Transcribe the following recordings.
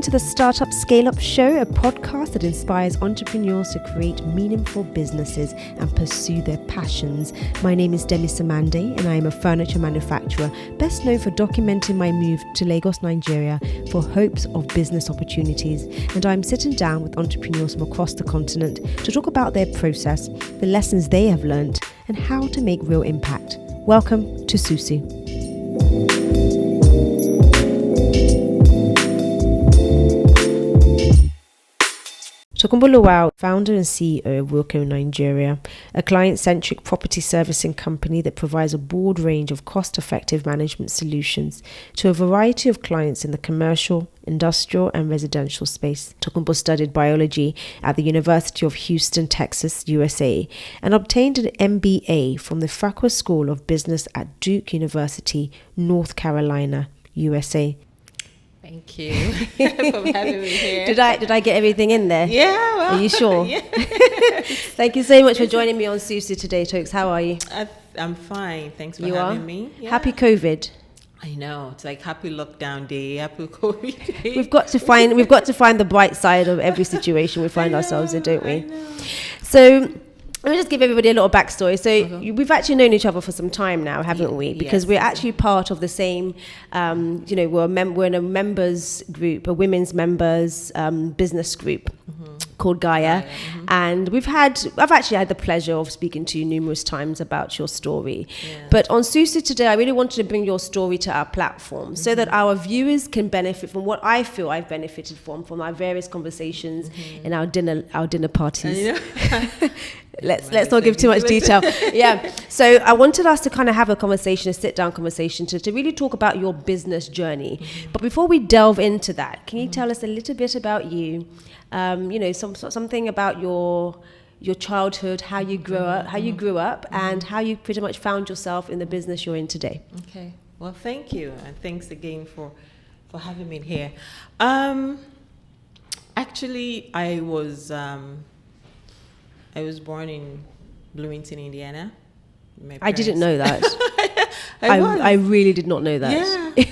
to the Startup Scale Up Show, a podcast that inspires entrepreneurs to create meaningful businesses and pursue their passions. My name is Demi Samande and I am a furniture manufacturer, best known for documenting my move to Lagos, Nigeria for hopes of business opportunities. And I'm sitting down with entrepreneurs from across the continent to talk about their process, the lessons they have learned, and how to make real impact. Welcome to Susu. Tokunbo Lawal, founder and CEO of WILLCO Nigeria, a client-centric property servicing company that provides a broad range of cost-effective management solutions to a variety of clients in the commercial, industrial and residential space. Tokunbo studied biology at the University of Houston, Texas, USA, and obtained an MBA from the Fracas School of Business at Duke University, North Carolina, USA. Thank you for having me here. Did I get everything in there? Yeah. Well, are you sure? Yeah. Thank you so much for joining me on Susu today, Tokes. How are you? I'm fine. Thanks for having me. Yeah. Happy COVID. I know. It's like happy lockdown day, happy COVID day. We've got to find the bright side of every situation we find ourselves in, don't we? I know. So let me just give everybody a little backstory. So we've actually known each other for some time now, haven't we? Because we're actually part of the same, we're in a members group, a women's members business group called Gaia. And I've actually had the pleasure of speaking to you numerous times about your story. Yeah. But on Susu today, I really wanted to bring your story to our platform so that our viewers can benefit from what I feel I've benefited from our various conversations and our dinner parties. Let's not give too much detail. Yeah. So I wanted us to kind of have a sit-down conversation to really talk about your business journey. But before we delve into that, can you tell us a little bit about you? Something about your childhood, how you grew up, and how you pretty much found yourself in the business you're in today. Okay. Well, thank you, and thanks again for having me here. Actually, I was born in Bloomington, Indiana. I didn't know that. I really did not know that. Yeah.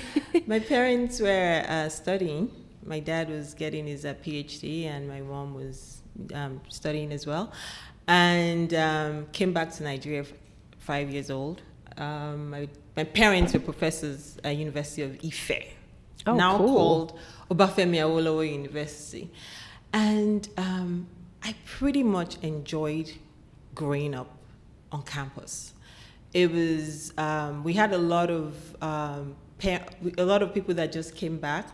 My parents were studying. My dad was getting his PhD, and my mom was studying as well. And came back to Nigeria 5 years old. My parents were professors at University of Ife, now called Obafemi Awolowo University. And I pretty much enjoyed growing up on campus. It was we had a lot of people that just came back.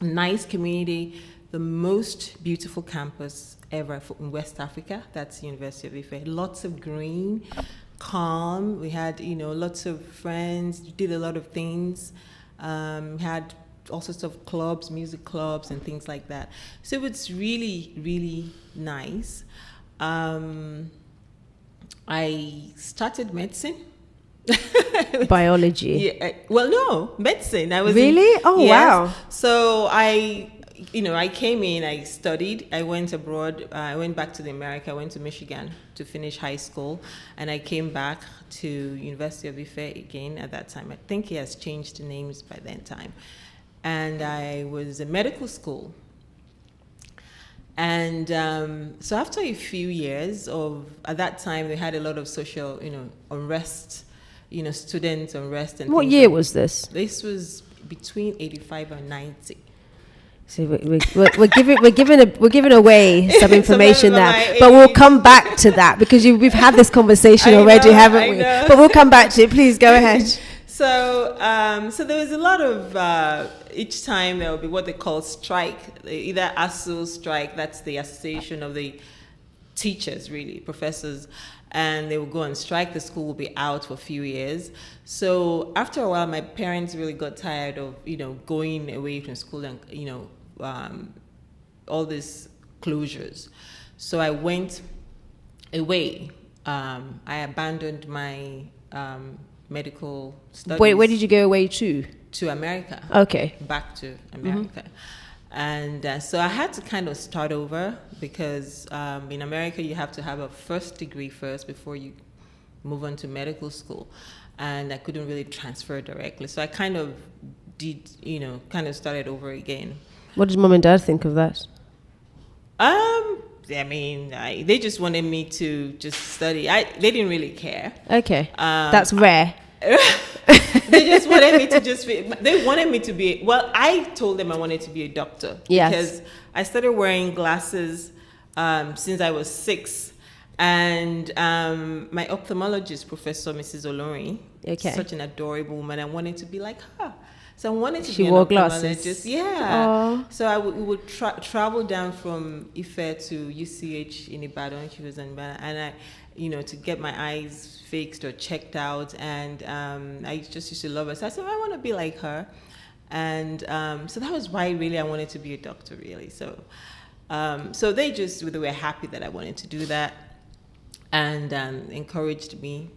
Nice community, the most beautiful campus ever in West Africa. That's the University of Ife. Lots of green, calm. We had lots of friends. Did a lot of things. Had all sorts of clubs, music clubs, and things like that. So it's really, really nice. I started medicine. Biology. Yeah. Well, no, medicine. I was really. Wow. So I came in. I studied. I went abroad. I went back to America. I went to Michigan to finish high school, and I came back to University of Ife again. At that time, I think he has changed the names by then time. And I was in medical school. And so after a few years at that time, they had a lot of social, unrest, student unrest. And what year was this? This was between 85 and 90. So we're giving away some information there, but we'll come back to that because we've had this conversation already, haven't we? But we'll come back to it. Please go ahead. So there was a lot of each time there would be what they call strike, either ASU strike, that's the Association of the Teachers, really, professors, and they would go on strike. The school would be out for a few years. So after a while, my parents really got tired of going away from school and all these closures. So I went away. I abandoned my medical studies. Where did you go away to? To America. Okay. Back to America. And so I had to kind of start over because in America you have to have a first degree first before you move on to medical school. And I couldn't really transfer directly. So I kind of started over again. What did mom and dad think of that? I mean, they just wanted me to just study. They didn't really care. Okay, that's rare. They just wanted me to they wanted me to be, well, I told them I wanted to be a doctor. Yes. Because I started wearing glasses since I was 6. And my ophthalmologist, Professor Mrs. Olori, such an adorable woman, I wanted to be like her. So I wanted to be an ophthalmologist. Glasses. Yeah. Aww. So we would travel down from Ife to UCH in Ibadan. She was in Ibadan. And to get my eyes fixed or checked out. And I just used to love her. So I said, I want to be like her. And so that was why really I wanted to be a doctor, really. So they were happy that I wanted to do that and encouraged me.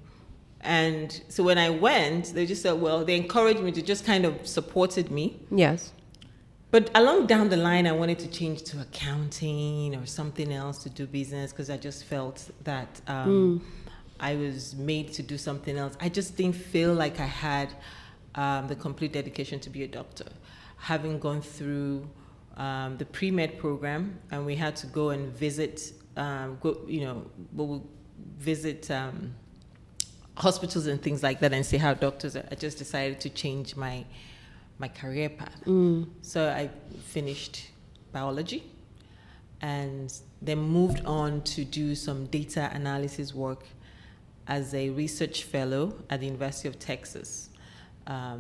And so when I went, they just said, well, they encouraged me to just kind of supported me. Yes. But along down the line, I wanted to change to accounting or something else to do business because I just felt that I was made to do something else. I just didn't feel like I had the complete dedication to be a doctor. Having gone through the pre-med program, and we had to go and visit, hospitals and things like that and see how doctors are. I just decided to change my career path. So I finished biology and then moved on to do some data analysis work as a research fellow at the University of Texas, at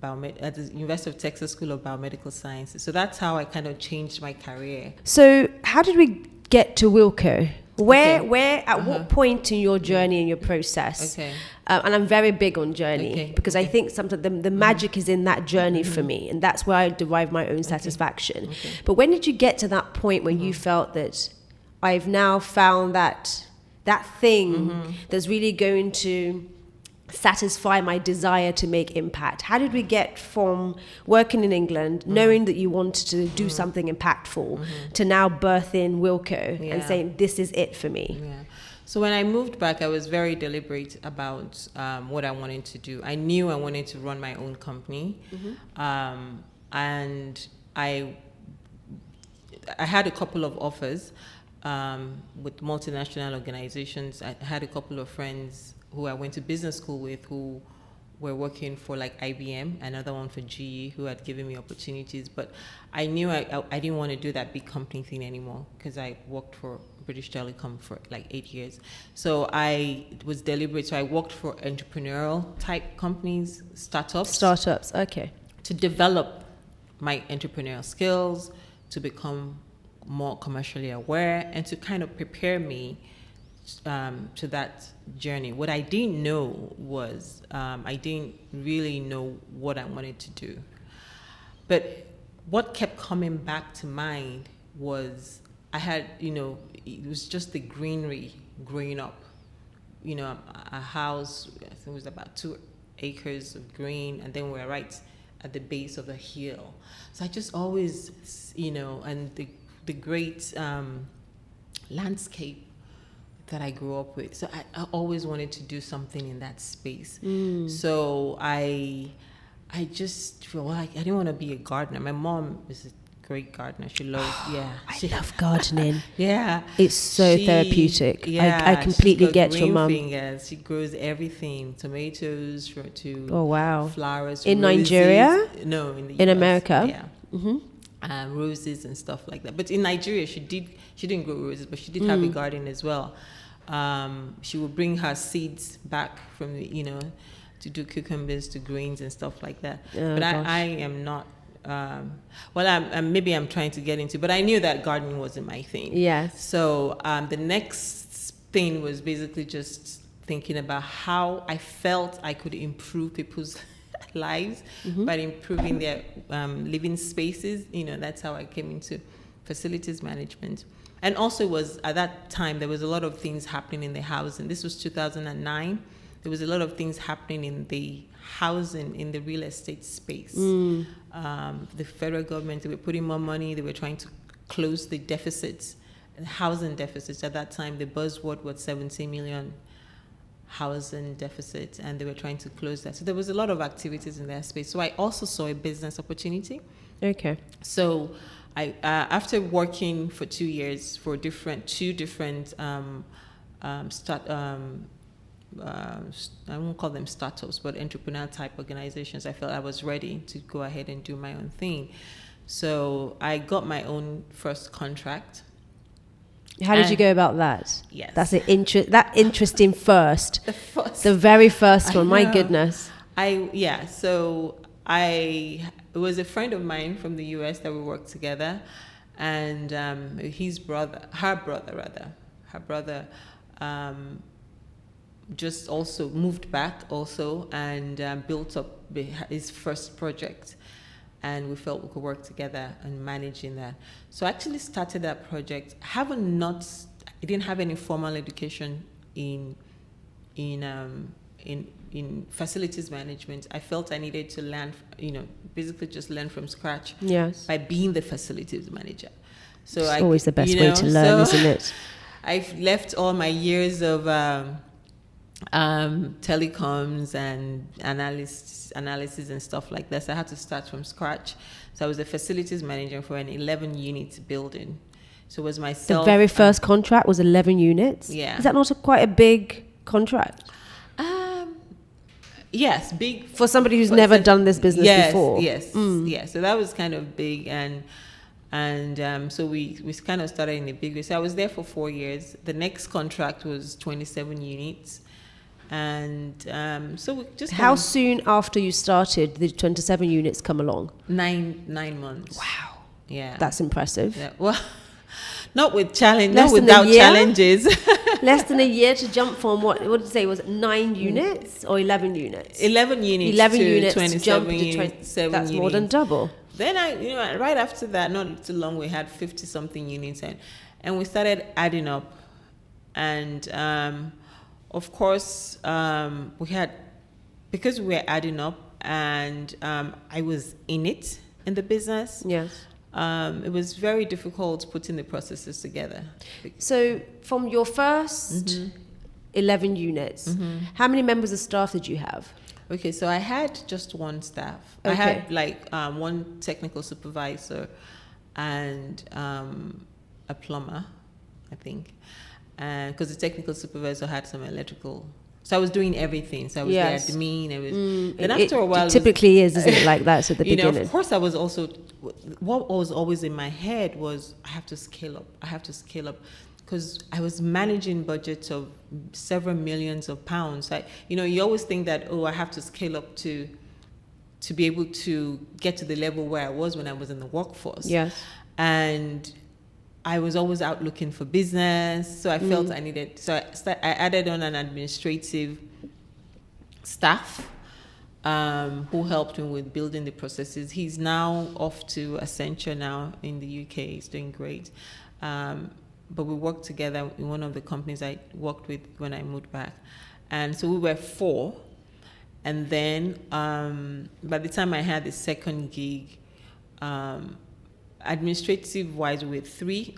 the University of Texas School of Biomedical Sciences. So that's how I kind of changed my career. So how did we get to WILLCO? Where, at what point in your journey and your process? Okay. And I'm very big on journey because I think sometimes the magic is in that journey for me, and that's where I derive my own satisfaction. But when did you get to that point when you felt that I've now found that thing that's really going to satisfy my desire to make impact? How did we get from working in England, knowing that you wanted to do something impactful, to now birthing WILLCO and saying, this is it for me? Yeah. So when I moved back, I was very deliberate about what I wanted to do. I knew I wanted to run my own company. And I had a couple of offers with multinational organizations. I had a couple of friends who I went to business school with who were working for like IBM, another one for GE, who had given me opportunities. But I knew I didn't want to do that big company thing anymore because I worked for British Telecom for like 8 years. So I was deliberate. So I worked for entrepreneurial type companies, startups, okay. to develop my entrepreneurial skills, to become more commercially aware, and to kind of prepare me to that journey. What I didn't know was I didn't really know what I wanted to do. But what kept coming back to mind was I had, it was just the greenery growing up. A house, I think it was about 2 acres of green, and then we're right at the base of the hill. So I just always, and the great landscape that I grew up with. So I always wanted to do something in that space. So I just feel like I didn't want to be a gardener. My mom is a great gardener. She loves, I love gardening. Yeah. It's so therapeutic. Yeah, I completely get your mom. Fingers. She grows everything, tomatoes to flowers. In roses. Nigeria? No, in the US. In America? Yeah. Roses and stuff like that. But in Nigeria, she didn't grow roses, but she did have a garden as well. She would bring her seeds back from to do cucumbers, to greens and stuff like that. But I am not. Maybe I'm trying to get into, but I knew that gardening wasn't my thing. Yes. So the next thing was basically just thinking about how I felt I could improve people's lives by improving their living spaces. That's how I came into facilities management. And also was at that time there was a lot of things happening in the housing. This was 2009. There was a lot of things happening in the housing, in the real estate space. The federal government, they were putting more money. They were trying to close the deficits, the housing deficits. At that time, the buzzword was 17 million housing deficit, and they were trying to close that. So there was a lot of activities in that space. So I also saw a business opportunity. Okay. So I, after working for 2 years for two different I won't call them startups, but entrepreneurial type organizations, I felt I was ready to go ahead and do my own thing. So I got my own first contract. How did you go about that? Yes. That's interesting first. The very first one. My goodness. So it was a friend of mine from the US that we worked together, and her brother just also moved back also and built up his first project, and we felt we could work together on managing that. So I actually started that project. I didn't have any formal education in facilities management. I felt I needed to learn, basically just learn from scratch. Yes. By being the facilities manager. So it's always the best way to learn, isn't it? I've left all my years of telecoms and analysis and stuff like that. So I had to start from scratch. So I was a facilities manager for an 11-unit building. So it was myself. The very first contract was 11 units? Yeah. Is that not quite a big contract? Yes, big. For somebody who's never done this business before? Yes. So that was kind of big, and so we kind of started in a big way. So I was there for 4 years. The next contract was 27 units. And so we just... How soon after you started did 27 units come along? 9 months. Wow. Yeah. That's impressive. Yeah. Well, not without challenges. Less than a year to jump from what did you say, was it 9 units or 11 units? 11 units 11 to units 27 to units. That's more than double. Then right after that, not too long, we had 50-something units, and we started adding up. And of course, because we were adding up, and I was in the business. Yes. It was very difficult putting the processes together. So from your first 11 units, how many members of staff did you have? Okay, so I had just one staff. Okay. I had one technical supervisor and a plumber, I think. And because the technical supervisor had some electrical, so I was doing everything. So I was the admin. Then after a while, it typically isn't it like that at the beginning? Of course, I was also. What was always in my head was I have to scale up, because I was managing budgets of several millions of pounds. You always think that I have to scale up to be able to get to the level where I was when I was in the workforce. Yes, and I was always out looking for business, so I felt I needed. So I added on an administrative staff who helped me with building the processes. He's now off to Accenture now in the UK. He's doing great. But we worked together in one of the companies I worked with when I moved back. And so we were 4. And then by the time I had the second gig, administrative wise, we were 3.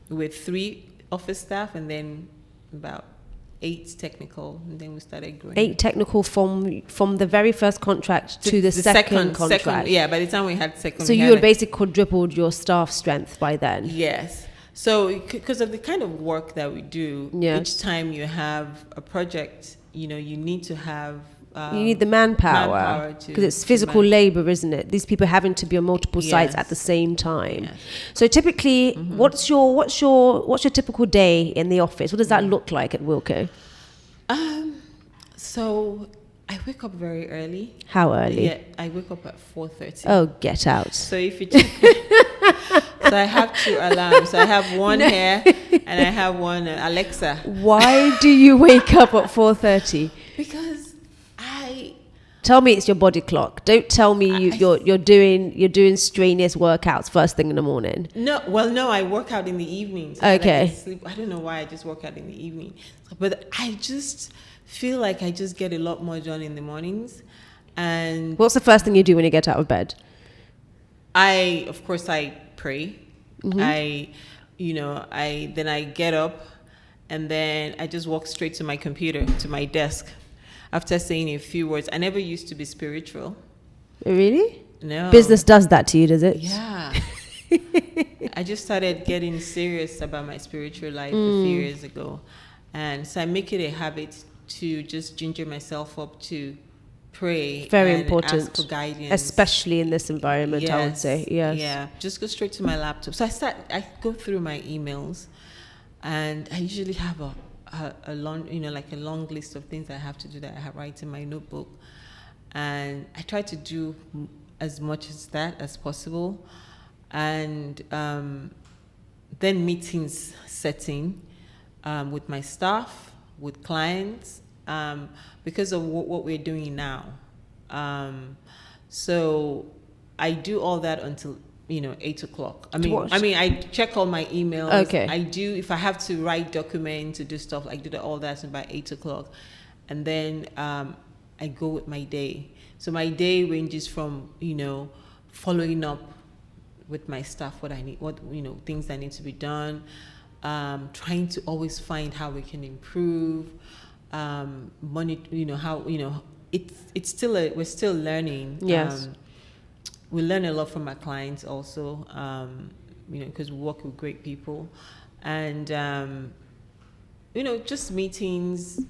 We were 3 office staff, and then about 8 technical, and then we started growing. 8 technical from the very first contract to the second contract. Yeah, by the time we had second. So you had basically quadrupled your staff strength by then. Yes. So because of the kind of work that we do, each time you have a project, you need to have. You need the manpower because it's physical labor, isn't it? These people having to be on multiple sites at the same time. Yes. So typically, what's your typical day in the office? What does that look like at WILLCO? So I wake up very early. How early? Yeah, I wake up at 4:30. Oh, get out! So if you check, so I have 2 alarms. So I have one here, and I have one Alexa. Why do you wake up at 4:30? Because tell me it's your body clock. Don't tell me you're doing strenuous workouts first thing in the morning. No, I work out in the evening. So okay. I don't know why I just work out in the evening, but I just feel like I just get a lot more done in the mornings. And what's the first thing you do when you get out of bed? Of course I pray. Then I get up. and then I just walked straight to my computer, to my desk. After saying a few words, I never used to be spiritual. Really? No. Business does that to you, does it? Yeah. I just started getting serious about my spiritual life a few years ago. And so I make it a habit to just ginger myself up to pray. Very and important. ask for guidance. Especially in this environment, I would say. Yes. Yeah. Just go straight to my laptop. So I go through my emails, and I usually have a long, like a long list of things I have to do that I write in my notebook. And I try to do as much as that as possible. And then meetings setting with my staff, with clients, because of what we're doing now. So I do all that until 8 o'clock. I check all my emails. Okay. I do, if I have to write documents, to do stuff, I do all that by 8 o'clock. And then I go with my day. So my day ranges from, following up with my staff, things that need to be done, trying to always find how we can improve, it's still we're still learning. Yes. We learn a lot from our clients also, because we work with great people, and just meetings,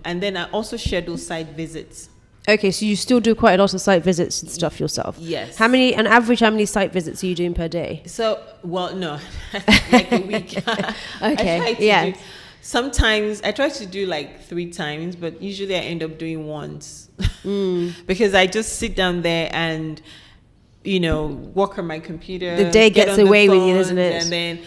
and then I also schedule site visits. Okay, so you still do quite a lot of site visits and stuff yourself? Yes. On average, how many site visits are you doing per day? So, no, like a week. Okay, Sometimes I try to do like 3 times, but usually I end up doing once because I just sit down there and work on my computer. The day gets away with you, doesn't it? And then,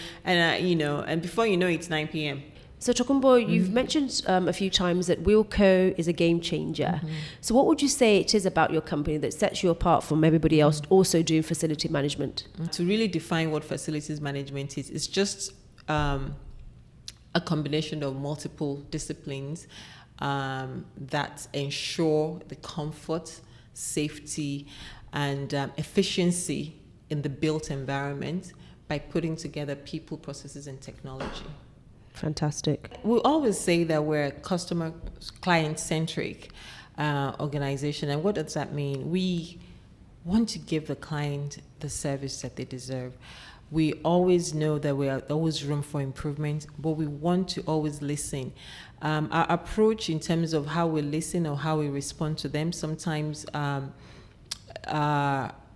and before you know it, it's 9 p.m. So Tokunbo, you've mentioned a few times that WILLCO is a game changer. So what would you say it is about your company that sets you apart from everybody else also doing facility management? To really define what facilities management is, it's just a combination of multiple disciplines that ensure the comfort, safety, and efficiency in the built environment by putting together people, processes, and technology. Fantastic. We always say that we're a client-centric organization. And what does that mean? We want to give the client the service that they deserve. We always know that we are always room for improvement, but we want to always listen. Our approach in terms of how we listen or how we respond to them sometimes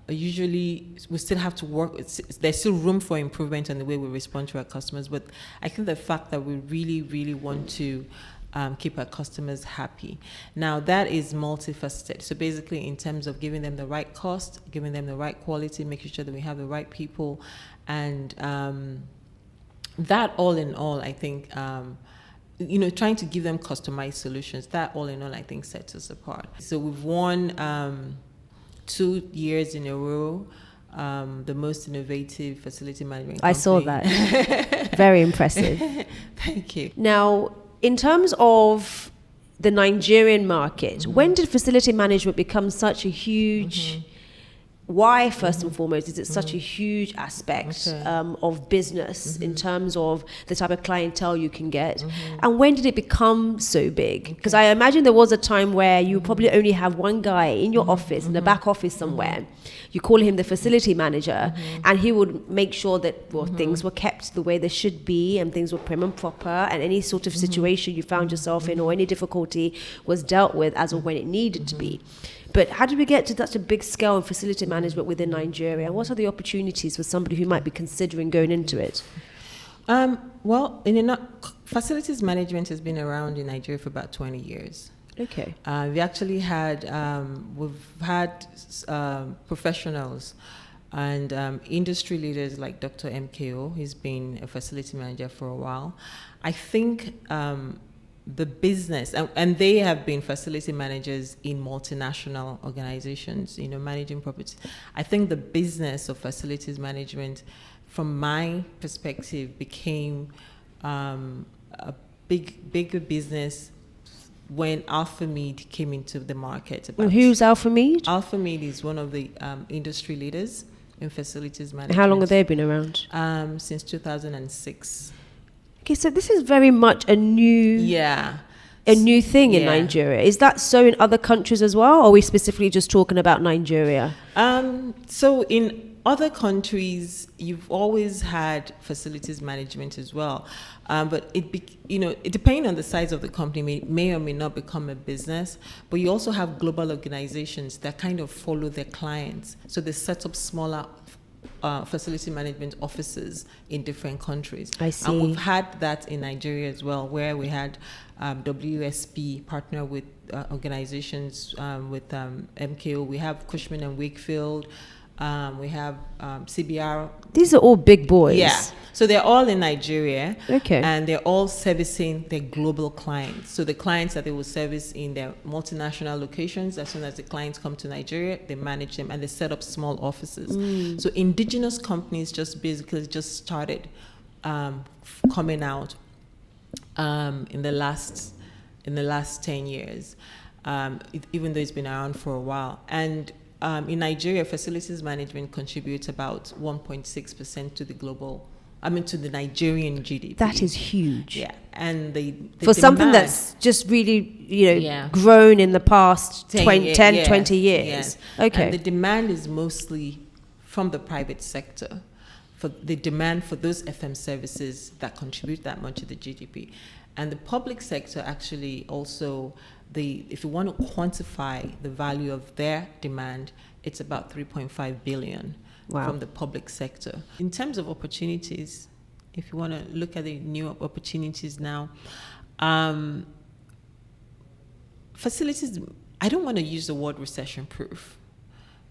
usually we still have to work. There's still room for improvement on the way we respond to our customers, but I think the fact that we really, really want to keep our customers happy. Now that is multifaceted. So basically in terms of giving them the right cost, giving them the right quality, making sure that we have the right people, and that all in all, I think, trying to give them customized solutions, that all in all, I think sets us apart. So we've won 2 years in a row, the most innovative facility management company. I saw that. Very impressive. Thank you. Now, in terms of the Nigerian market, when did facility management become such a huge... Why, first and foremost, is it such a huge aspect of business in terms of the type of clientele you can get? And when did it become so big? Because I imagine there was a time where you probably only have one guy in your office, in the back office somewhere. You call him the facility manager, and he would make sure that things were kept the way they should be, and things were prim and proper, and any sort of situation you found yourself in or any difficulty was dealt with as or when it needed to be. But how did we get to such a big scale in facility management within Nigeria? And what are the opportunities for somebody who might be considering going into it? Well, facilities management has been around in Nigeria for about 20 years. Okay. We actually we've had professionals and industry leaders like Dr. MKO. He's been a facility manager for a while. I think the business, and they have been facility managers in multinational organizations, managing properties. I think the business of facilities management, from my perspective, became a bigger business when Alphamed came into the market. Who's Alphamed? Alphamed is one of the industry leaders in facilities management. How long have they been around? Since 2006. Okay, so this is very much a new thing in Nigeria. Is that so in other countries as well, or are we specifically just talking about Nigeria? So in other countries, you've always had facilities management as well, but it depending on the size of the company, may or may not become a business. But you also have global organizations that kind of follow their clients, so they set up smaller facility management offices in different countries. I see. And we've had that in Nigeria as well, where we had WSP partner with organizations with MKO. We have Cushman and Wakefield. We have CBR. These are all big boys. Yeah. So they're all in Nigeria. Okay. And they're all servicing their global clients. So the clients that they will service in their multinational locations, as soon as the clients come to Nigeria, they manage them and they set up small offices. So indigenous companies just started coming out in the last 10 years, even though it's been around for a while. And in Nigeria, facilities management contributes about 1.6% to the Nigerian GDP. That is huge. Yeah, and the for something that's just really, grown in the past 20 years. Yes. Okay. And the demand is mostly from the private sector, for the demand for those FM services that contribute that much to the GDP. And the public sector actually also, if you want to quantify the value of their demand, it's about 3.5 billion from the public sector. In terms of opportunities, if you want to look at the new opportunities now, facilities, I don't want to use the word recession-proof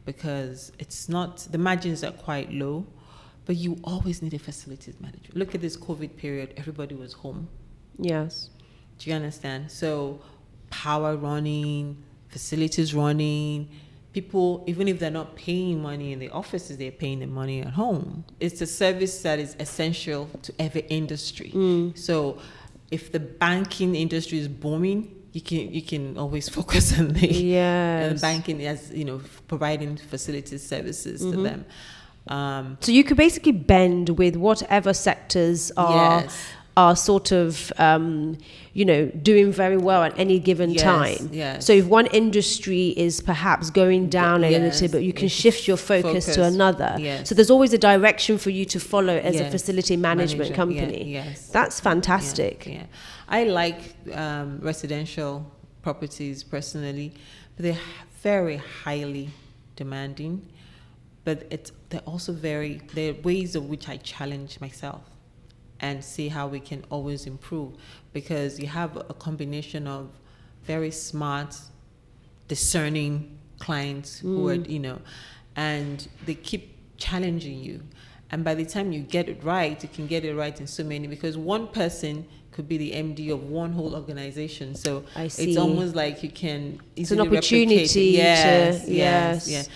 because it's not, the margins are quite low, but you always need a facilities manager. Look at this COVID period, everybody was home. Yes. Do you understand? So power running, facilities running, people, even if they're not paying money in the offices, they're paying the money at home. It's a service that is essential to every industry. So if the banking industry is booming, you can always focus on the banking as providing facilities services to them. So you could basically bend with whatever sectors are sort of, doing very well at any given time. Yes. So if one industry is perhaps going down a little bit, you can shift your focus to another. Yes. So there's always a direction for you to follow as a facility management company. Yes. That's fantastic. Yeah. I like residential properties personally, but they're very highly demanding. But they're also there are ways of which I challenge myself and see how we can always improve, because you have a combination of very smart, discerning clients who are, and they keep challenging you. And by the time you get it right, you can get it right in so many, because one person could be the MD of one whole organization. So it's almost like you can easily it's an opportunity Yes.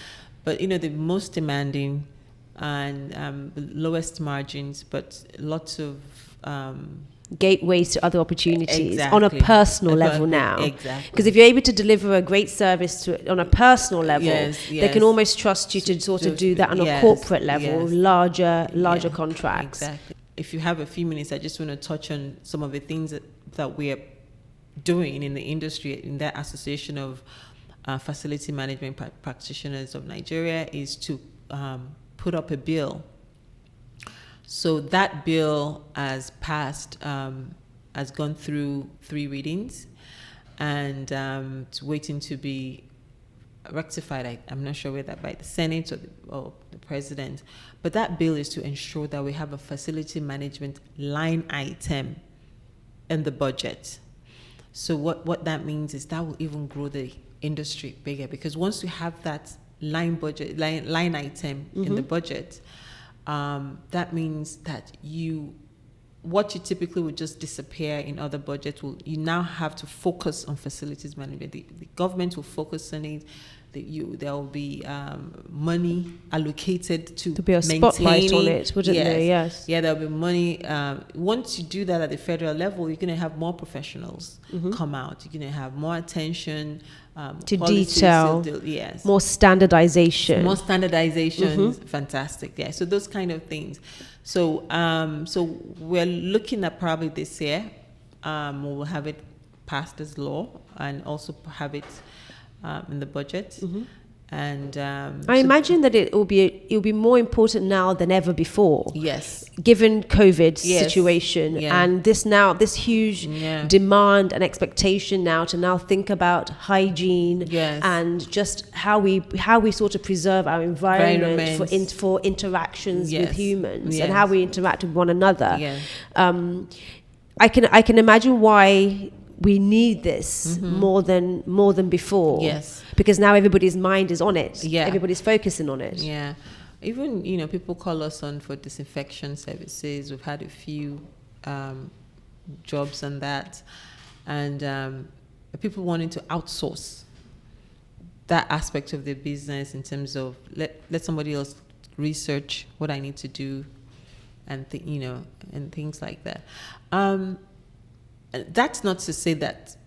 But the most demanding and lowest margins, but lots of gateways to other opportunities on a personal level now. Exactly. Because if you're able to deliver a great service on a personal level, they can almost trust you to sort of do that on a corporate level, larger contracts. Exactly. If you have a few minutes, I just want to touch on some of the things that we are doing in the industry, in that association of facility management practitioners of Nigeria, is to put up a bill. So that bill has passed, has gone through 3 readings, and it's waiting to be rectified. I'm not sure whether by the Senate or the President, but that bill is to ensure that we have a facility management line item in the budget. So what that means is that will even grow the industry bigger, because once you have that line item in the budget, that means that what you typically would just disappear in other budgets, you now have to focus on facilities management. The government will focus on it. There will be money allocated to be a spotlight on it, wouldn't there? Yes. Yeah, there'll be money. Once you do that at the federal level, you're going to have more professionals come out. You're going to have more attention to detail. More standardization. Fantastic. Yeah. So those kind of things. So we're looking at probably this year, we'll have it passed as law and also have it in the budget. And I imagine that it will be more important now than ever before. Yes. Given COVID situation and this huge demand and expectation now to now think about hygiene and just how we sort of preserve our environment for interactions with humans and how we interact with one another. I can imagine why we need this more than before. Yes. Because now everybody's mind is on it. Yeah. Everybody's focusing on it. Yeah. Even, people call us on for disinfection services. We've had a few jobs on that. And people wanting to outsource that aspect of their business in terms of let somebody else research what I need to do and and things like that. That's not to say that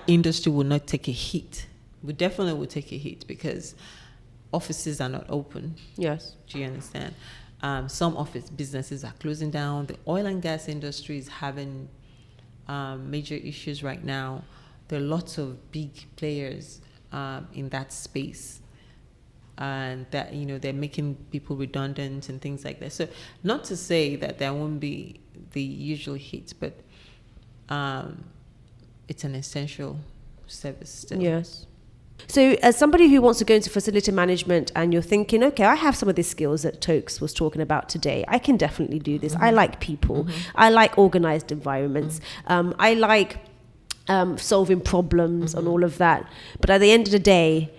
industry will not take a hit. We definitely will take a hit because offices are not open. Yes. Do you understand? Some office businesses are closing down. The oil and gas industry is having major issues right now. There are lots of big players in that space. And that, they're making people redundant and things like that. So not to say that there won't be the usual hit, but it's an essential service still. Yes. So as somebody who wants to go into facility management and you're thinking, okay, I have some of the skills that Tokes was talking about today. I can definitely do this. I like people. I like organized environments. I like solving problems and all of that. But at the end of the day,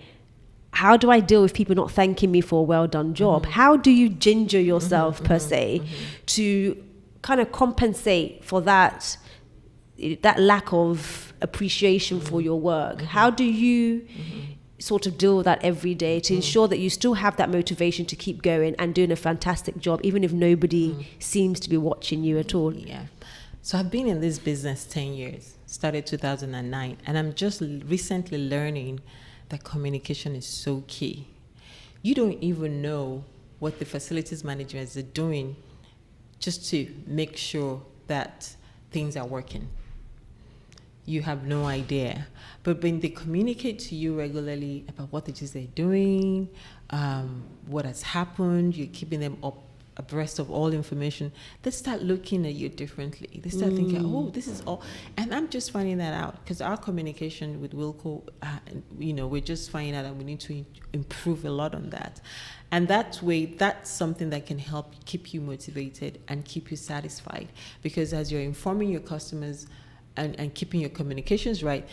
how do I deal with people not thanking me for a well done job? How do you ginger yourself per se to kind of compensate for that lack of appreciation for your work? How do you sort of deal with that every day to ensure that you still have that motivation to keep going and doing a fantastic job, even if nobody seems to be watching you at all? Yeah. So I've been in this business 10 years, started 2009, and I'm just recently learning that communication is so key. You don't even know what the facilities managers are doing just to make sure that things are working. You have no idea. But when they communicate to you regularly about what it is they're doing, what has happened, you're keeping them abreast of all information, they start looking at you differently. They start thinking, oh, this is all. And I'm just finding that out because our communication with WILLCO, we're just finding out that we need to improve a lot on that. And that's something that can help keep you motivated and keep you satisfied. Because as you're informing your customers and keeping your communications right,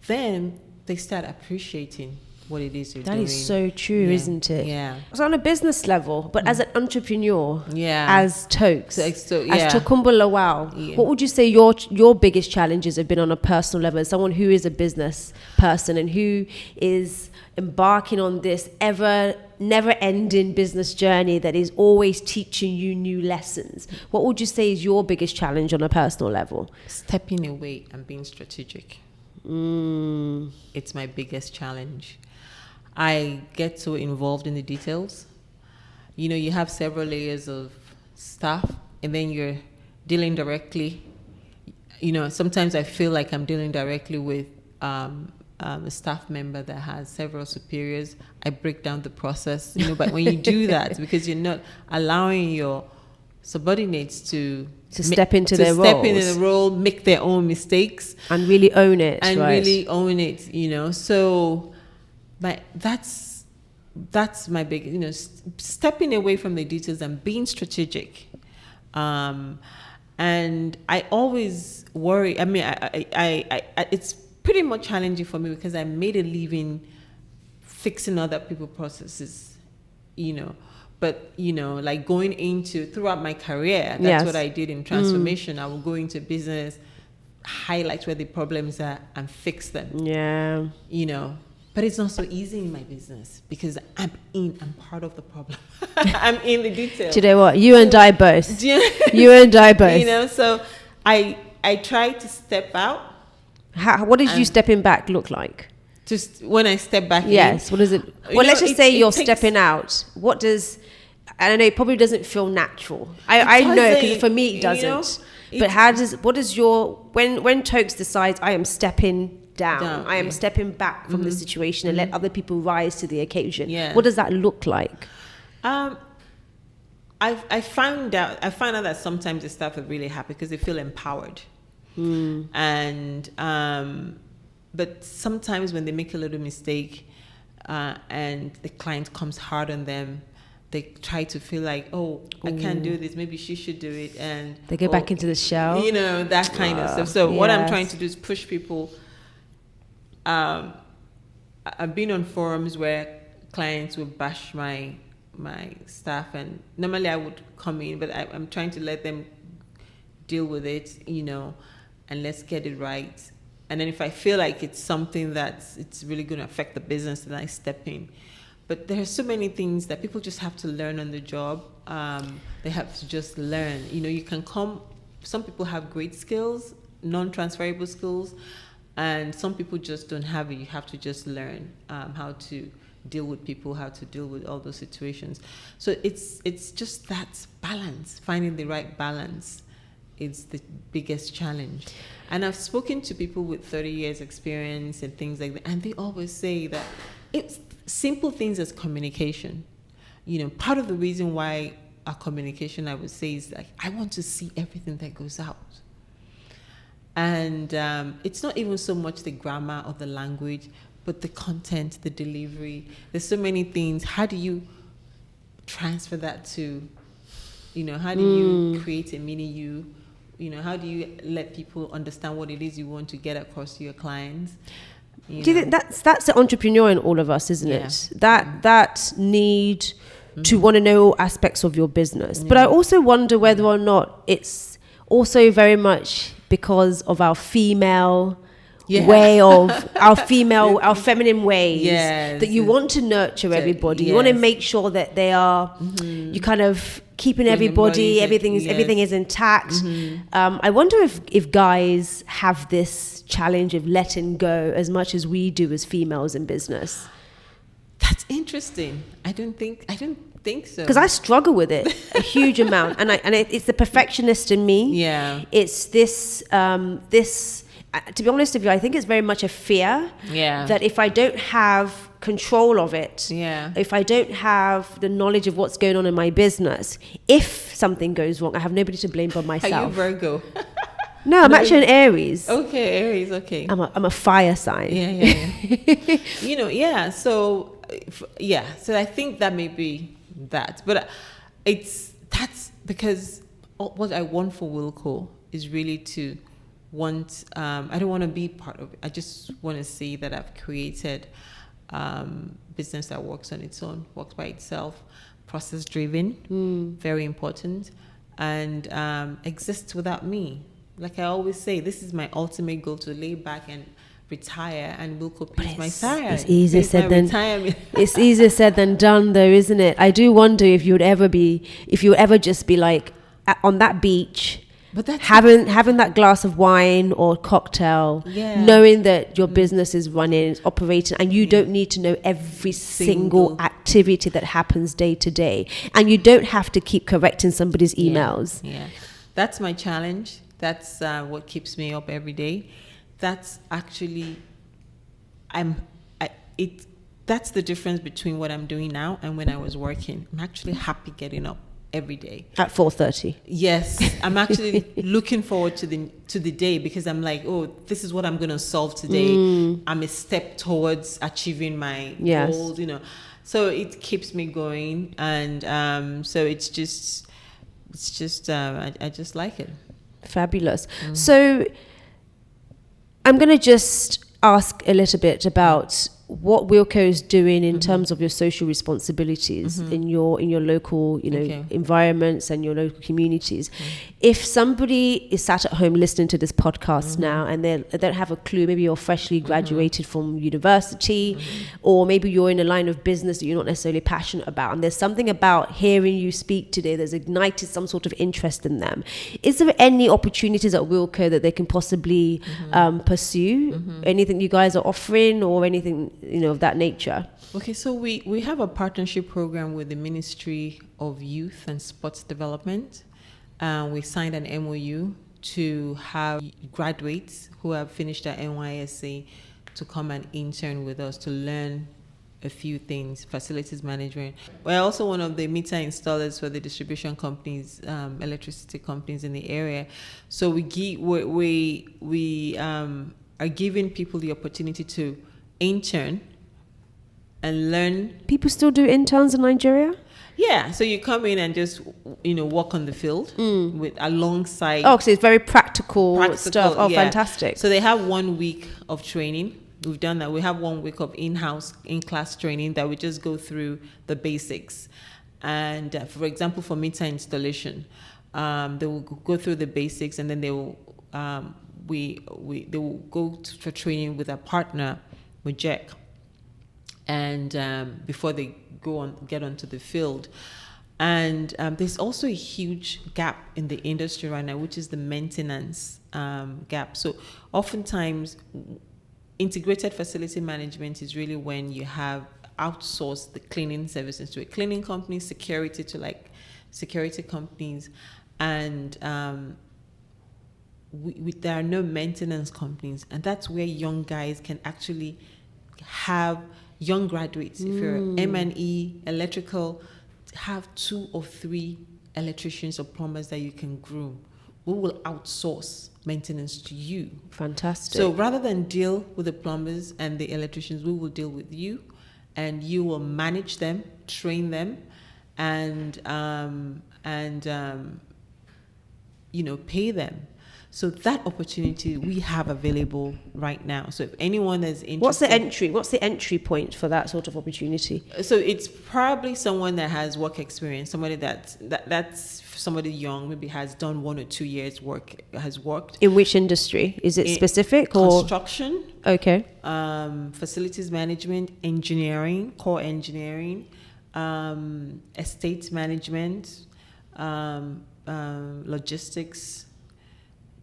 then they start appreciating what it is you're doing. That is so true, isn't it? Yeah. So on a business level, but as an entrepreneur, as Tokes, as Tokunbo Lawal, what would you say your biggest challenges have been on a personal level as someone who is a business person and who is embarking on this never-ending business journey that is always teaching you new lessons? What would you say is your biggest challenge on a personal level? Stepping away and being strategic. It's my biggest challenge. I get so involved in the details. You have several layers of staff, and then you're dealing directly. Sometimes I feel like I'm dealing directly with a staff member that has several superiors. I break down the process, but when you do that, because you're not allowing your subordinates to step into the role, make their own mistakes, and really own it. So, but that's my big, stepping away from the details and being strategic. And I always worry. I mean, I it's pretty much challenging for me because I made a living fixing other people's processes, But, like going throughout my career, that's what I did in transformation. I would go into business, highlight where the problems are and fix them. Yeah. But it's not so easy in my business because I'm part of the problem. I'm in the details. Do you know what? You and I both. You and I both. So I try to step out. What does you stepping back look like? Just when I step back what is it? Well, let's just say you're stepping out. I don't know, it probably doesn't feel natural. I know, because for me it doesn't. But what is your, when Tokes decides I am stepping down, I am stepping back from the situation and let other people rise to the occasion, what does that look like? I found out that sometimes the staff are really happy because they feel empowered. And but sometimes when they make a little mistake and the client comes hard on them, they try to feel like, oh, I can't do this, maybe she should do it, and they go back into the shell, that kind of stuff. So what I'm trying to do is push people. I've been on forums where clients will bash my staff, and normally I would come in, but I'm trying to let them deal with it, and let's get it right. And then if I feel like it's something it's really going to affect the business, then I step in. But there are so many things that people just have to learn on the job. They have to just learn. You can come. Some people have great skills, non-transferable skills, and some people just don't have it. You have to just learn how to deal with people, how to deal with all those situations. So it's just that balance, finding the right balance. It's the biggest challenge. And I've spoken to people with 30 years experience and things like that, and they always say that it's simple things as communication. Part of the reason why our communication, I would say, is like, I want to see everything that goes out. And it's not even so much the grammar of the language, but the content, the delivery. There's so many things. How do you transfer that to, how do you create a mini you? How do you let people understand what it is you want to get across to your clients? Do you think that's the entrepreneur in all of us, isn't it? That need to want to know all aspects of your business. But I also wonder whether or not it's also very much because of our female way of our feminine ways, that you want to nurture everybody. You want to make sure that they are you kind of keeping everybody, everything is intact. I wonder if guys have this challenge of letting go as much as we do as females in business. That's interesting. I don't think so, because I struggle with it a huge amount, and it's the perfectionist in me. It's this to be honest with you, I think it's very much a fear that if I don't have control of it, if I don't have the knowledge of what's going on in my business, if something goes wrong, I have nobody to blame but myself. Are you Virgo? No, I'm actually an Aries. Okay, Aries. Okay. I'm a fire sign. So I think that may be that, but that's because what I want for Wilco is really to want. I don't want to be part of it. I just want to see that I've created business that works on its own, works by itself, process driven, very important, and exists without me. Like I always say, this is my ultimate goal: to lay back and retire, and Wilco pays my salary. It's easier said than done, though, isn't it? I do wonder if you would ever just be like on that beach, but having that glass of wine or cocktail, knowing that your business is running, it's operating, and you don't need to know every single activity that happens day to day, and you don't have to keep correcting somebody's emails. That's my challenge. That's what keeps me up every day. That's actually, that's the difference between what I'm doing now and when I was working. I'm actually happy getting up every day at 4:30. Yes, I'm actually looking forward to the day, because I'm like, oh, this is what I'm going to solve today. I'm a step towards achieving my goals, So it keeps me going, and so it's just I just like it. Fabulous. So I'm going to just ask a little bit about what Wilco is doing in terms of your social responsibilities in your local, environments and your local communities. If somebody is sat at home listening to this podcast now and they don't have a clue, maybe you're freshly graduated from university, or maybe you're in a line of business that you're not necessarily passionate about, and there's something about hearing you speak today that's ignited some sort of interest in them. Is there any opportunities at Wilco that they can possibly pursue? Anything you guys are offering, or anything of that nature? Okay, so we have a partnership program with the Ministry of Youth and Sports Development. We signed an MOU to have graduates who have finished their NYSC to come and intern with us to learn a few things, facilities management. We're also one of the meter installers for the distribution companies, electricity companies in the area. So we are giving people the opportunity to intern and learn. People still do interns in Nigeria? Yeah, so you come in and just work on the field with alongside. Oh, so it's very practical stuff. Oh, yeah. Fantastic! So they have 1 week of training. We've done that. We have 1 week of in-class training that we just go through the basics. And for example, for meter installation, they will go through the basics, and then they will they will go for training with a partner, with Jack, and before they get onto the field. And there's also a huge gap in the industry right now, which is the maintenance gap. So oftentimes, integrated facility management is really when you have outsourced the cleaning services to a cleaning company, security to like security companies, and there are no maintenance companies, and that's where young guys can actually have young graduates. If you're M&E, electrical, have 2 or 3 electricians or plumbers that you can groom. We will outsource maintenance to you. Fantastic. So rather than deal with the plumbers and the electricians, we will deal with you, and you will manage them, train them, and pay them. So that opportunity we have available right now. So if anyone is interested... What's the entry point for that sort of opportunity? So it's probably someone that has work experience, somebody that's somebody young, maybe has done 1 or 2 years has worked. In which industry? Is it specific or? Construction. Okay. Facilities management, engineering, core engineering, estate management, logistics,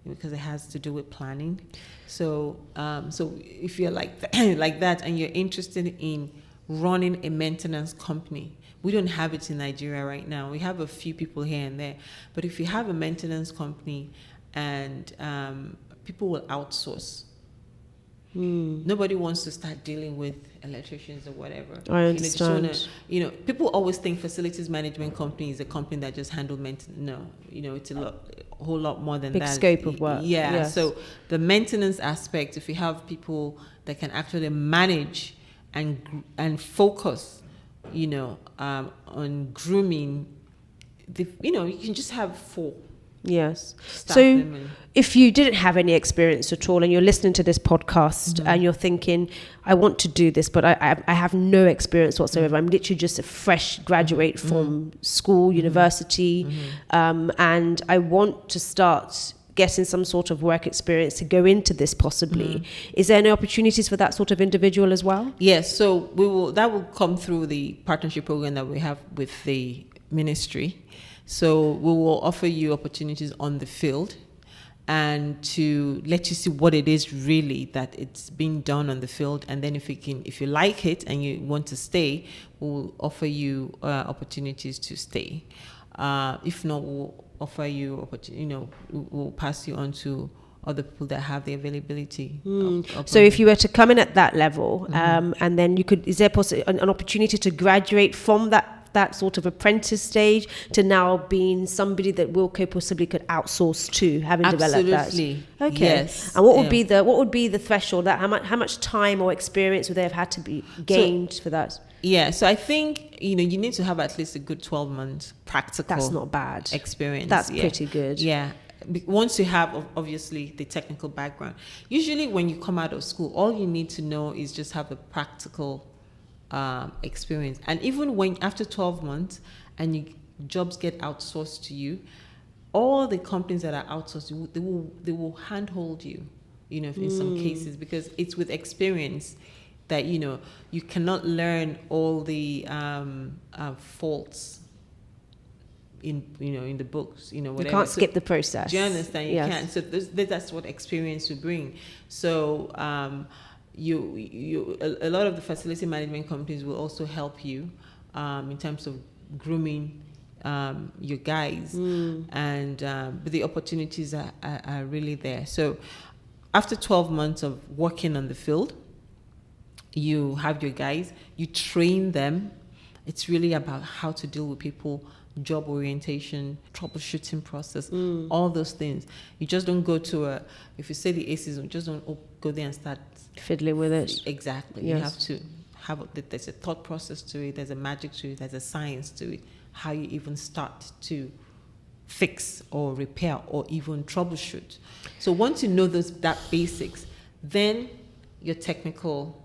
because it has to do with planning. So if you're like that and you're interested in running a maintenance company, we don't have it in Nigeria right now. We have a few people here and there, but if you have a maintenance company and people will outsource. Nobody wants to start dealing with electricians or whatever. I understand. People always think facilities management company is a company that just handle maintenance. No, it's a whole lot more than that. Big scope of work. Yeah. Yes. So the maintenance aspect, if you have people that can actually manage and focus, on grooming, you can just have 4. Yes. So if you didn't have any experience at all and you're listening to this podcast and you're thinking, I want to do this, but I have no experience whatsoever. I'm literally just a fresh graduate from school, university, and I want to start getting some sort of work experience to go into this possibly. Is there any opportunities for that sort of individual as well? Yes. So that will come through the partnership program that we have with the ministry. So we will offer you opportunities on the field and to let you see what it is really that it's being done on the field. And then if you like it and you want to stay, we'll offer you opportunities to stay. If not, we'll offer you we'll pass you on to other people that have the availability. So if you were to come in at that level, and then is there an opportunity to graduate from that sort of apprentice stage to now being somebody that WILLCO possibly could outsource to, having developed that? Absolutely. Okay. Yes. And what would be the threshold? That how much time or experience would they have had to be gained for that? Yeah. So I think you need to have at least a good 12 months practical. That's not bad. Experience. That's pretty good. Yeah. Once you have obviously the technical background, usually when you come out of school, all you need to know is just have the practical experience. And even when after 12 months and jobs get outsourced to you, all the companies that are outsourced, they will handhold you, in some cases, because it's with experience that you cannot learn all the faults in the books, whatever. You can't skip the process. Do you understand? You can't. So that's what experience will bring. So a lot of the facility management companies will also help you in terms of grooming your guys, and but the opportunities are really there. So after 12 months of working on the field, you have your guys, you train them. It's really about how to deal with people, job orientation, troubleshooting process, all those things. You just don't go to if you say the ACs, you just don't go there and start fiddling with it. Exactly. Yes. You have to there's a thought process to it, there's a magic to it, there's a science to it, how you even start to fix or repair or even troubleshoot. So once you know that basics, then your technical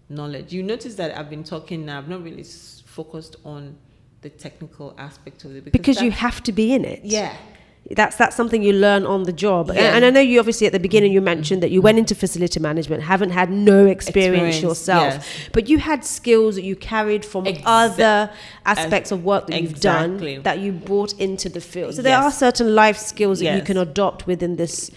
knowledge. You notice that I've been talking now, I've not really focused on the technical aspect of it. Because you have to be in it. Yeah. That's something you learn on the job. Yeah. And I know you obviously at the beginning you mentioned that you went into facility management, haven't had no experience yourself, yes. but you had skills that you carried from other aspects of work that you've done that you brought into the field. So there are certain life skills that you can adopt within this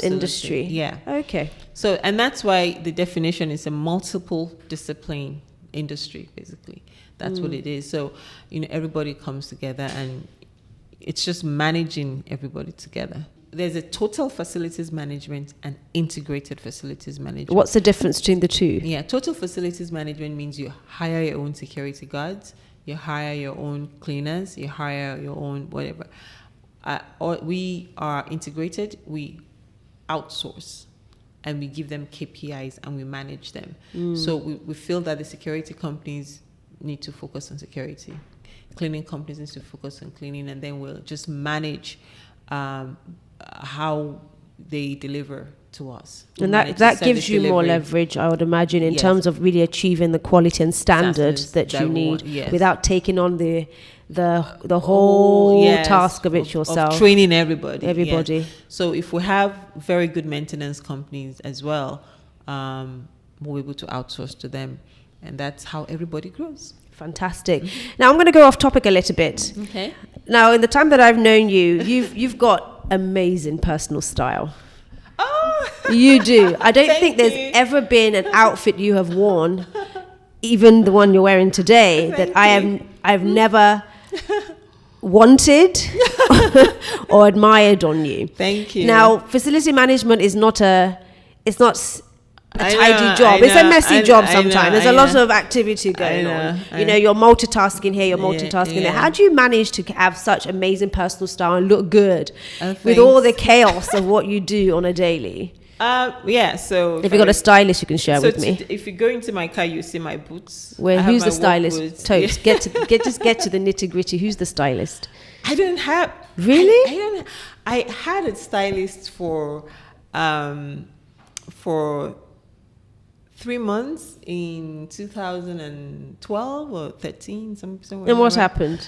industry. Yeah. Okay. So, and that's why the definition is a multiple discipline industry, basically. That's what it is. So, everybody comes together and it's just managing everybody together. There's a total facilities management and integrated facilities management. What's the difference between the two? Yeah, total facilities management means you hire your own security guards, you hire your own cleaners, you hire your own whatever. Or we are integrated, we outsource and we give them KPIs and we manage them. So we feel that the security companies need to focus on security. Cleaning companies need to focus on cleaning, and then we'll just manage how they deliver to us. And that gives you more leverage, I would imagine, in terms of really achieving the quality and standards that you need without taking on the whole task of it yourself. Of training everybody. Everybody. So if we have very good maintenance companies as well, we're able to outsource to them, and that's how everybody grows. Fantastic. Now I'm going to go off topic a little bit. Okay. Now, in the time that I've known you, you've got amazing personal style. Oh, you do. I don't think there's ever been an outfit you have worn, even the one you're wearing today, that I've never wanted or admired on you. Thank you. Now, facility management is not a tidy job. It's a messy job sometimes. There's a lot of activity going on. You're multitasking here, you're multitasking there. How do you manage to have such amazing personal style and look good with all the chaos of what you do on a daily? So if you've got a stylist you can share with me. If you go into my car, you see my boots. Who's the stylist? Totes, get to the nitty gritty. Who's the stylist? I don't have. Really? I had a stylist for 3 months in 2012 or 13, somewhere. And what happened?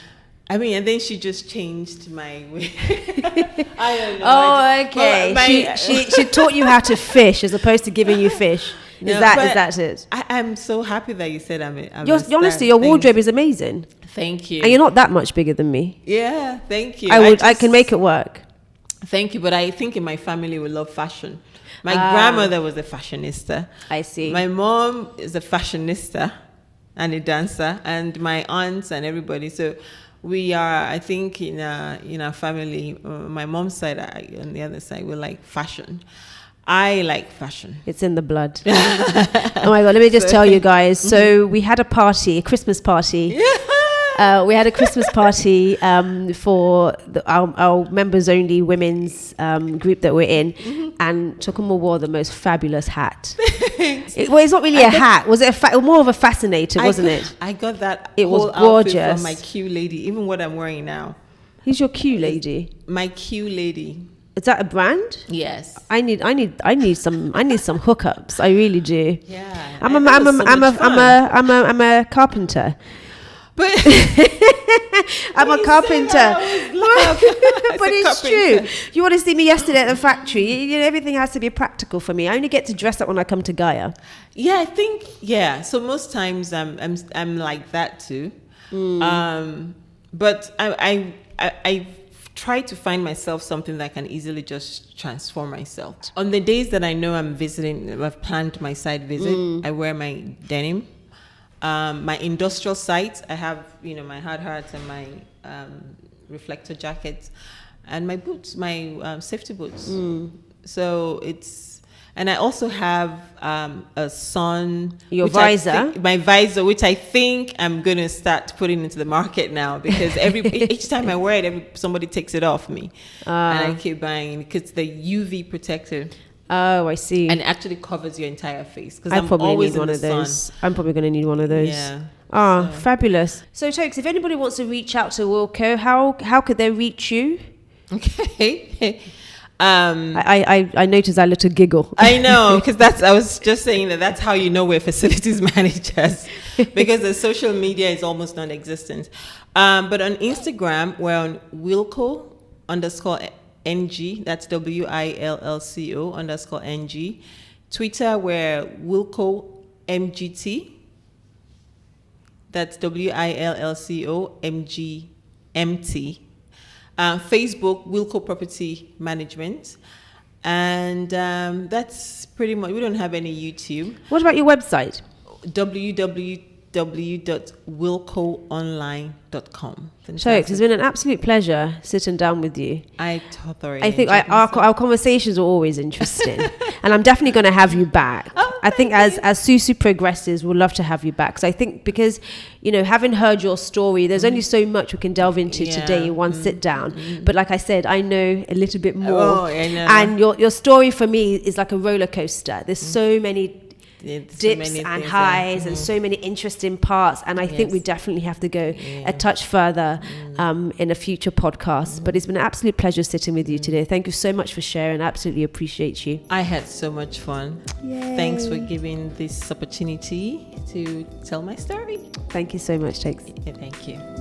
I mean, and then she just changed my way. I don't know. Oh, okay. She taught you how to fish as opposed to giving you fish. Is that it? I'm so happy that you said honestly, your wardrobe is amazing. Thank you. And you're not that much bigger than me. Yeah, thank you. I can make it work. Thank you, but I think in my family we love fashion. My grandmother was a fashionista. I see. My mom is a fashionista and a dancer, and my aunts and everybody. So we are, I think, in our family, my mom's side, on the other side, we like fashion. I like fashion. It's in the blood. Oh my God, let me just tell you guys. So we had a Christmas party. We had a Christmas party for our members-only women's group that we're in, and Tokunbo wore the most fabulous hat. It's not really a hat. Was it more of a fascinator, wasn't it? I got that. It was gorgeous. From my Q lady, even what I'm wearing now. Who's your Q lady? My Q lady. Is that a brand? Yes. I need some hookups. I really do. Yeah. I'm a carpenter. But I'm a carpenter. But it's true. You want to see me yesterday at the factory? Everything has to be practical for me. I only get to dress up when I come to Gaia. Yeah, I think so most times I'm like that too. But I try to find myself something that I can easily just transform myself. On the days that I know I've planned my site visit, I wear my denim. My industrial site, I have, my hard hats and my reflector jackets and my boots, my safety boots. So and I also have a sun. Your visor? My visor, which I think I'm going to start putting into the market now, because each time I wear it, somebody takes it off me. And I keep buying it because the UV protector. Oh, I see. And it actually covers your entire face. Because I'm probably always need one of those. I'm probably going to need one of those. Yeah. Oh, fabulous. So, Tokes, if anybody wants to reach out to WILLCO, how could they reach you? Okay. I noticed that little giggle. I know, because I was just saying that's how you know we're facilities managers, because the social media is almost non-existent. But on Instagram, we're on WILLCO_NG. That's WILLCO_NG. Twitter, we're WILLCO_MGT. That's WILLCO_MGMT. Facebook, WILLCO Property Management. And that's pretty much, we don't have any YouTube. What about your website? www.wilcoonline.com. Tokes, it's been an absolute pleasure sitting down with you. I think our conversations are always interesting. And I'm definitely going to have you back. I think as Susu progresses, we'll love to have you back. So I think because, having heard your story, there's only so much we can delve into today in one sit down. But like I said, I know a little bit more. Oh, I know. And your story for me is like a roller coaster. There's so many dips and highs and so many interesting parts, and I think we definitely have to go a touch further in a future podcast. But it's been an absolute pleasure sitting with you today. Thank you so much for sharing. I absolutely appreciate you. I had so much fun. Yay. Thanks for giving this opportunity to tell my story. Thank you so much, Tokes. Thank you.